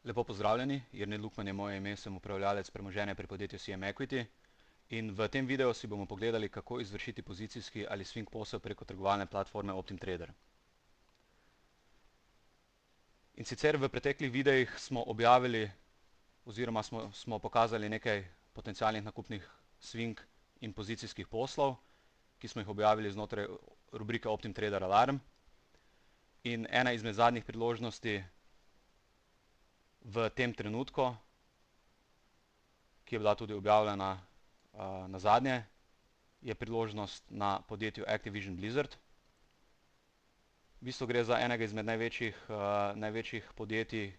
Lepo pozdravljeni, Jernej Lukman je moje ime, sem upravljalec premoženja pri podjetju CM Equity in v tem videu si bomo pogledali, kako izvršiti pozicijski ali swing posel preko trgovalne platforme OptimTrader. In sicer v preteklih videih smo objavili oziroma smo pokazali nekaj potencialnih nakupnih swing in pozicijskih poslov, ki smo jih objavili znotraj rubrike OptimTrader Alarm. In ena izmed zadnjih priložnosti v tem trenutku, ki je bila tudi objavljena na zadnje, je priložnost na podjetju Activision Blizzard. V bistvu gre za enega izmed največjih podjetij,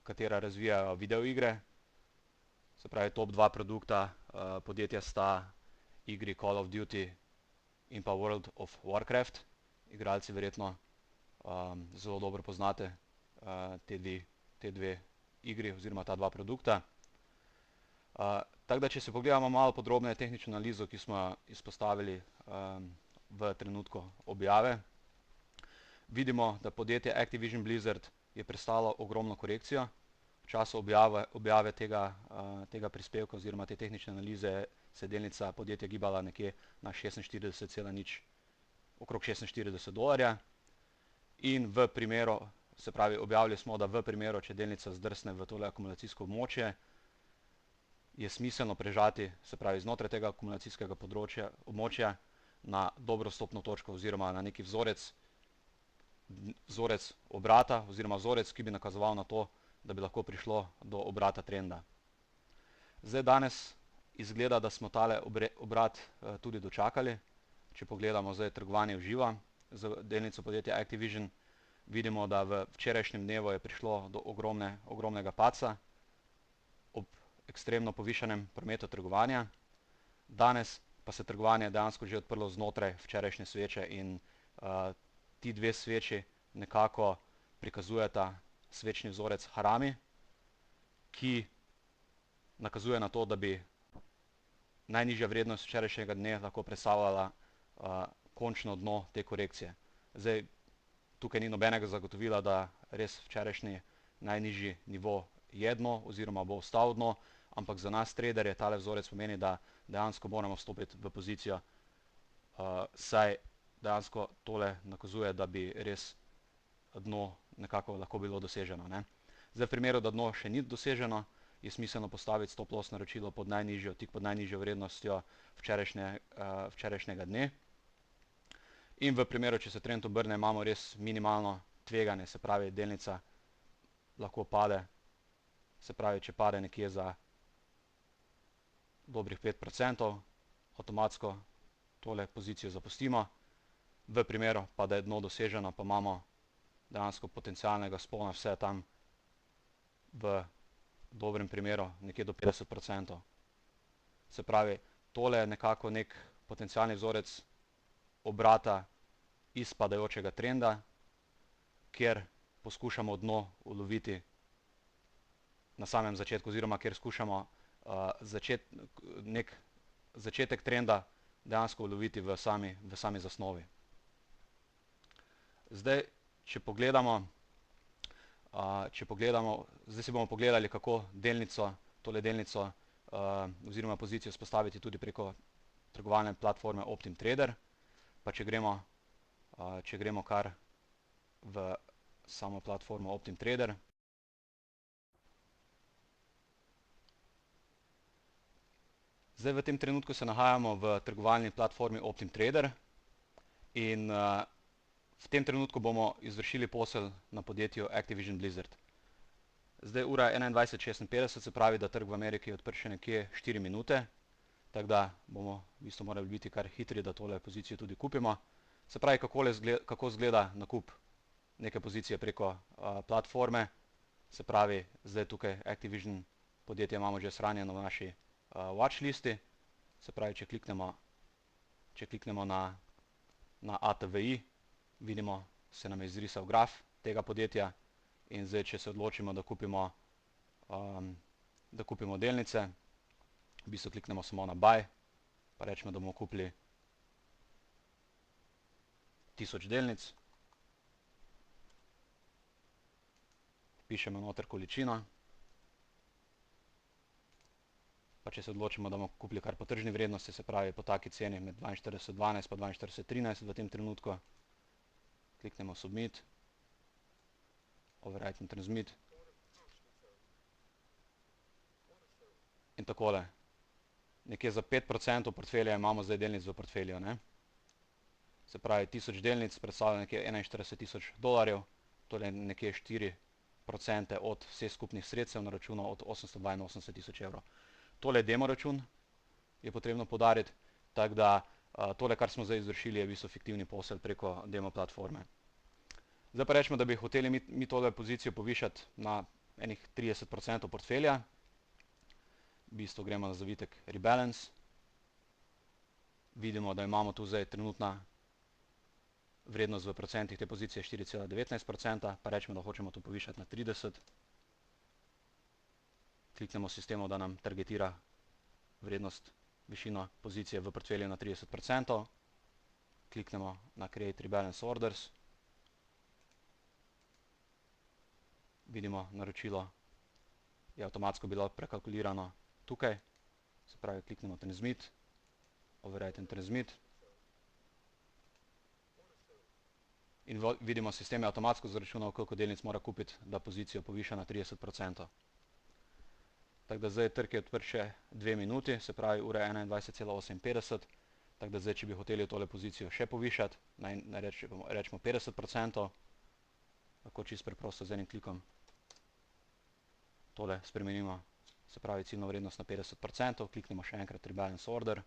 katera razvijajo videoigre. Se pravi, top 2 produkta podjetja sta igri Call of Duty in pa World of Warcraft. Igralci verjetno zelo dobro poznate te dve igri oziroma ta dva produkta. Tako da, če se pogledamo malo podrobneje tehnično analizo, ki smo jo izpostavili v trenutku objave, vidimo, da podjetje Activision Blizzard je prestalo ogromno korekcijo. V času objave tega prispevka oziroma te tehnične analize se je delnica podjetja gibala nekje na 46,0, okrog $46. In v primeru, se pravi, objavili smo, da v primeru, če delnica zdrsne v tole akumulacijsko območje, je smiselno prežati, se pravi, znotraj tega akumulacijskega območja na dobro vstopno točko oziroma na neki vzorec obrata oziroma vzorec, ki bi nakazoval na to, da bi lahko prišlo do obrata trenda. Zdaj danes izgleda, da smo tale obrat tudi dočakali. Če pogledamo zdaj trgovanje v živo z delnico podjetja Activision, vidimo, da v včerajšnjem dnevu je prišlo do ogromnega padca ob ekstremno povišanem prometu trgovanja. Danes pa se trgovanje dejansko že odprlo znotraj včerajšnje sveče in ti dve sveči nekako prikazujeta svečni vzorec Harami, ki nakazuje na to, da bi najnižja vrednost včerajšnjega dne lahko predstavljala končno dno te korekcije. Zdaj, tukaj ni nobenega zagotovila, da res včerajšnji najnižji nivo je dno oziroma bo ostal dno, ampak za nas traderje tale vzorec pomeni, da dejansko moramo vstopiti v pozicijo, saj dejansko tole nakazuje, da bi res dno nekako lahko bilo doseženo, ne. Zdaj, v primeru, da dno še ni doseženo, je smiselno postaviti stop loss naročilo tik pod najnižjo vrednostjo včerajšnjega dne. In v primeru, če se trend obrne, imamo res minimalno tveganje, se pravi, delnica lahko pade, se pravi, če pade nekje za dobrih 5%, avtomatsko tole pozicijo zapustimo. V primeru pa, da je dno doseženo, pa imamo dejansko potencialnega spona vse tam v dobrem primeru nekje do 50%. Se pravi, tole je nekako nek potencialni vzorec obrata izpadajočega trenda, kjer poskušamo dno uloviti na samem začetku oziroma kjer skušamo nek začetek trenda dejansko uloviti v sami zasnovi. Zdaj, če pogledamo, zdaj si bomo pogledali, kako tole delnico oziroma pozicijo vzpostaviti tudi preko trgovalne platforme OptimTrader. Pa če gremo kar v samo platformo OptimTrader. Zdaj, v tem trenutku se nahajamo v trgovalni platformi OptimTrader in v tem trenutku bomo izvršili posel na podjetju Activision Blizzard. Zdaj, ura je 21:56, se pravi, da trg v Ameriki je odprt še nekje 4 minute, tako da bomo v bistvu morali biti kar hitri, da tole pozicijo tudi kupimo. Se pravi, kako izgleda nakup neke pozicije preko platforme. Se pravi, zdaj tukaj Activision podjetje imamo že shranjeno v naši watch listi. Se pravi, če kliknemo na ATVI, vidimo, se nam je izrisal graf tega podjetja in zdaj, če se odločimo, da kupimo delnice, v bistvu kliknemo samo na buy, pa rečemo, da bomo kupili 1000 delnic. pišemo noter količino. Pa če se odločimo, da bomo kupili kar po tržni vrednosti, se pravi po taki ceni med 42,12 pa 42,13 v tem trenutku. Kliknemo Submit, Overwrite in Transmit. In takole, nekje za 5% portfelja imamo zdaj delnic v portfelju, ne. Se pravi, 1000 delnic predstavlja nekje $41,000, tole nekje 4% od vseh skupnih sredstev na računu od 882,000 evrov. Tole je demo račun, je potrebno poudariti, tako da tole, kar smo zdaj izvršili, je v bistvu fiktivni posel preko demo platforme. Zdaj pa rečemo, da bi hoteli mi tole pozicijo povišati na enih 30% portfelja. V bistvu gremo na zavitek Rebalance. Vidimo, da imamo tu zdaj trenutna vrednost v procentih te pozicije 4,19%, pa rečemo, da hočemo to povišati na 30%. Kliknemo sistemu, da nam targetira vrednost, višino pozicije v portfelju na 30%. Kliknemo na Create Rebalance Orders. Vidimo, naročilo je avtomatsko bilo prekalkulirano tukaj. Se pravi, kliknemo Transmit, Overwrite in Transmit. In vidimo, sistem je avtomatsko zaračunal, koliko delnic mora kupiti, da pozicijo poviša na 30%. Tako da zdaj trg je odprt še 2 minuti, se pravi ura je 21,58. Tako da zdaj, če bi hoteli tole pozicijo še povišati, rečemo 50%, lahko čisto preprosto z enim klikom tole spremenimo, se pravi ciljno vrednost na 50%, kliknemo še enkrat Rebalance Order,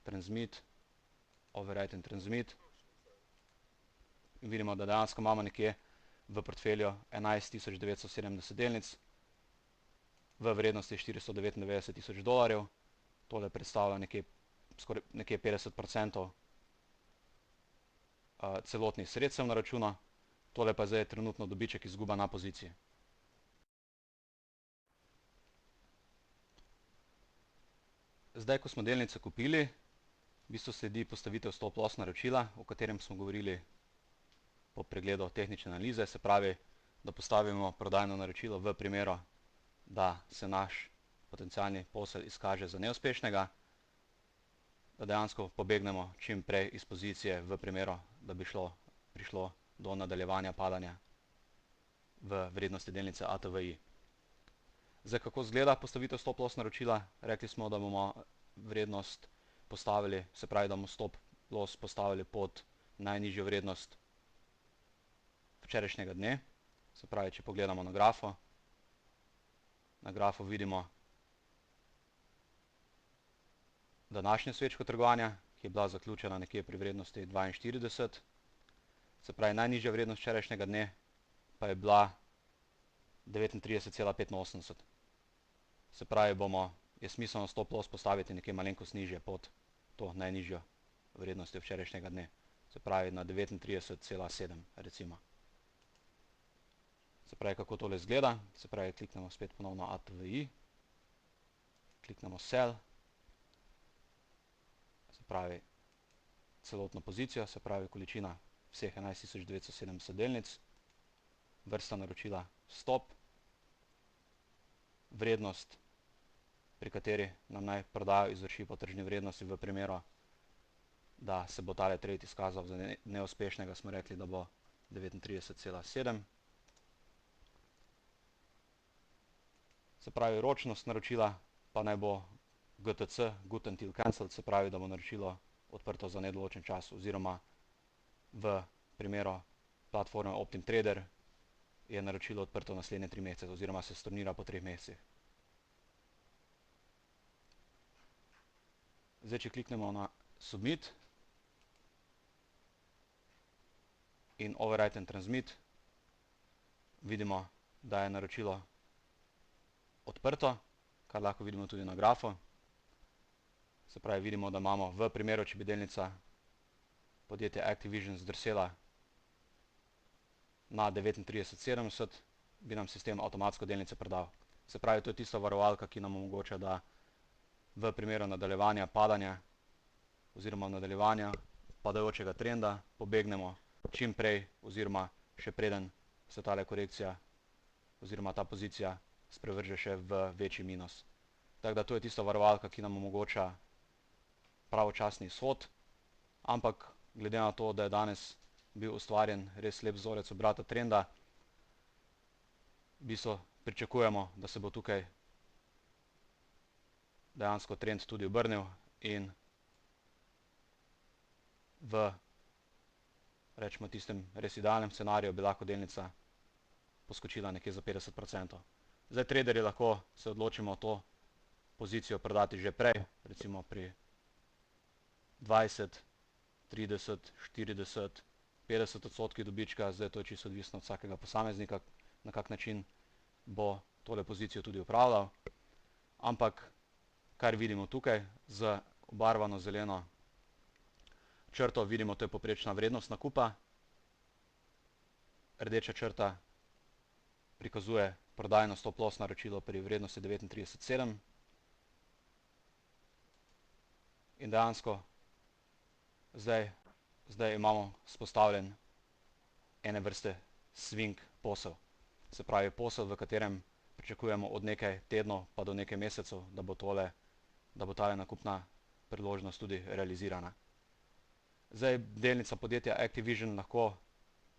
Transmit, Overwrite in Transmit. In vidimo, da dejansko imamo nekje v portfelju 11,970 delnic v vrednosti $499,000. Tole predstavlja nekje 50% celotnih sredstev na računu. Tole pa zdaj je trenutno dobiček, izguba na poziciji. Zdaj, ko smo delnice kupili, v bistvu sledi postavitev stop loss naročila, o katerem smo govorili po pregledu tehnične analize. Se pravi, da postavimo prodajno naročilo v primeru, da se naš potencialni posel izkaže za neuspešnega, da dejansko pobegnemo čim prej iz pozicije v primeru, da bi prišlo do nadaljevanja padanja v vrednosti delnice ATVI. Zdaj, kako izgleda postavitev stop loss naročila? Rekli smo, da bomo vrednost postavili, se pravi, da bomo stop loss postavili pod najnižjo vrednost včerajšnjega dne. Se pravi, če pogledamo na grafu vidimo današnjo svečko trgovanja, ki je bila zaključena nekje pri vrednosti 42. Se pravi, najnižja vrednost včerajšnjega dne pa je bila 39,85. Se pravi, je smiselno stop loss postaviti nekje malenkost nižje pod to najnižjo vrednostjo včerajšnjega dne. Se pravi, na 39,7 recimo. Se pravi, kako tole izgleda? Se pravi, kliknemo spet ponovno ATVI, kliknemo Sell, se pravi celotno pozicijo, se pravi količina vseh 11,970 delnic, vrsta naročila Stop, vrednost, pri kateri nam naj prodajo izvrši po tržni vrednosti v primeru, da se bo tale trade izkazal za neuspešnega, smo rekli, da bo 39,7. Se pravi, ročnost naročila pa naj bo GTC, Good Until Cancelled, se pravi, da bo naročilo odprto za nedoločen čas, oziroma v primeru platforme OptimTrader je naročilo odprto naslednje 3 mesece, oziroma se stornira po 3 mesecih. Zdaj, če kliknemo na Submit in Overwrite and Transmit, vidimo, da je naročilo odprto, kar lahko vidimo tudi na grafu. Se pravi, vidimo, da imamo v primeru, če bi delnica podjetja Activision zdrsela na 39,70, bi nam sistem avtomatsko delnice prodal. Se pravi, to je tista varovalka, ki nam omogoča, da v primeru nadaljevanja padanja oziroma nadaljevanja padajočega trenda pobegnemo čim prej oziroma še preden se tale korekcija oziroma ta pozicija sprevrže še v večji minus. Tako da to je tista varovalka, ki nam omogoča pravočasni izhod, ampak glede na to, da je danes bil ustvarjen res lep vzorec obrata trenda, v bistvu pričakujemo, da se bo tukaj dejansko trend tudi obrnil in v, rečemo, tistem res idealnem scenariju bi lahko delnica poskočila nekje za 50%. Zdaj traderji lahko se odločimo to pozicijo prodati že prej, recimo pri 20, 30, 40, 50% dobička, zdaj to je čisto odvisno od vsakega posameznika, na kak način bo tole pozicijo tudi upravljal. Ampak, kar vidimo tukaj z obarvano zeleno črto, vidimo, to je povprečna vrednost nakupa. Rdeča črta prikazuje prodajno stop loss naročilo pri vrednosti 39,7. In dejansko zdaj imamo spostavljen ene vrste swing posel. Se pravi posel, v katerem pričakujemo od nekaj tednov pa do nekaj mesecev, da bo tale nakupna priložnost tudi realizirana. Zdaj delnica podjetja Activision lahko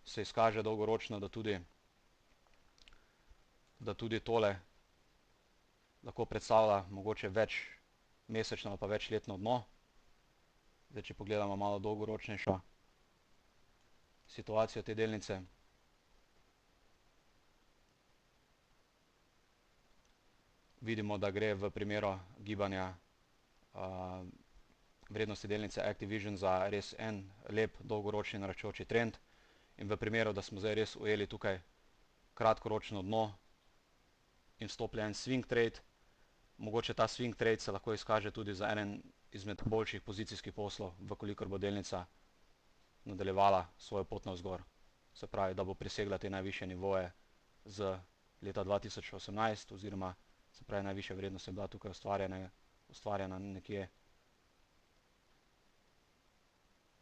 se izkaže dolgoročno, da tudi tole lahko predstavlja mogoče več mesečno ali pa večletno dno. Zdaj, če pogledamo malo dolgoročnejšo situacijo te delnice, vidimo, da gre v primeru gibanja vrednosti delnice Activision za res en lep dolgoročni naraščajoči trend. In v primeru, da smo zdaj res ujeli tukaj kratkoročno dno in vstopili en swing trade, mogoče ta swing trade se lahko izkaže tudi za enen izmed boljših pozicijskih poslov, vkolikor bo delnica nadaljevala svojo pot navzgor. Se pravi, da bo presegla te najvišje nivoje z leta 2018 oziroma se pravi najvišja vrednost je bila tukaj ustvarjena nekje,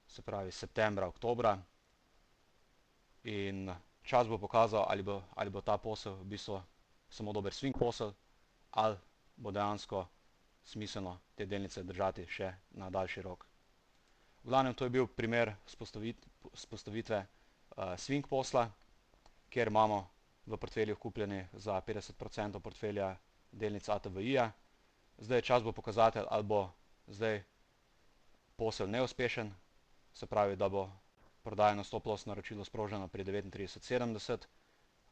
se pravi septembra, oktobra. In čas bo pokazal, ali bo ta posel v bistvu samo dober swing posel ali bo dejansko smiselno te delnice držati še na daljši rok. V glavnem, to je bil primer vzpostavitve swing posla, kjer imamo v portfelju kupljeni za 50% portfelja delnic ATVI-ja. Zdaj čas bo pokazatelj, ali bo zdaj posel neuspešen, se pravi, da bo prodajno stop loss naročilo sproženo pri 39,70,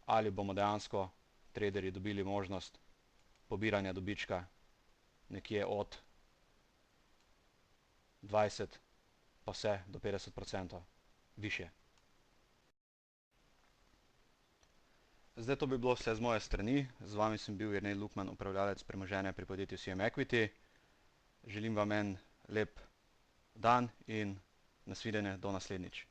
ali bomo dejansko traderji dobili možnost pobiranja dobička nekje od 20 pa vse do 50% višje. Zdaj to bi bilo vse z moje strani. Z vami sem bil Jernej Lukman, upravljalec premoženja pri podjetju CM Equity. Želim vam en lep dan in nasvidenje do naslednjič.